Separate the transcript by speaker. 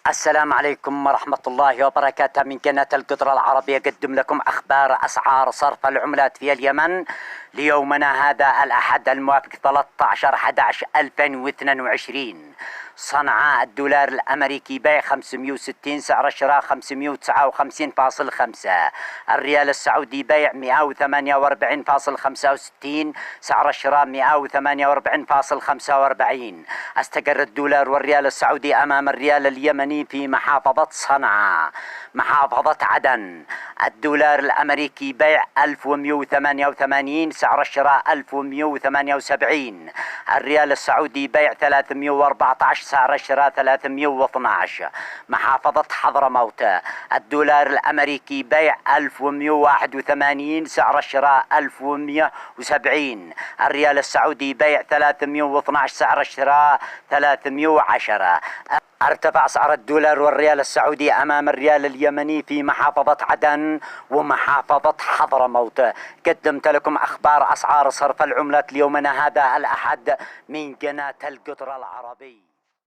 Speaker 1: السلام عليكم ورحمة الله وبركاته. من قناة القطر العربي يقدم لكم أخبار أسعار صرف العملات في اليمن ليومنا هذا الأحد الموافق 13/11/2022. صنعاء الدولار الأمريكي بيع 560، سعر الشراء 559.5. الريال السعودي بيع 148.65، سعر الشراء 148.45. استقر الدولار والريال السعودي أمام الريال اليمني في محافظة صنعاء. محافظة عدن الدولار الأمريكي بيع 1188، سعر الشراء 1178. الريال السعودي بيع 314، سعر الشراء 312. محافظة حضرموت الدولار الأمريكي بيع 1181، سعر الشراء 1170. الريال السعودي بيع 312، سعر الشراء 310. ارتفع اسعار الدولار والريال السعودي امام الريال اليمني في محافظة عدن ومحافظة حضرموت. قدمت لكم اخبار اسعار صرف العملات ليومنا هذا الاحد من قناة القطر العربي.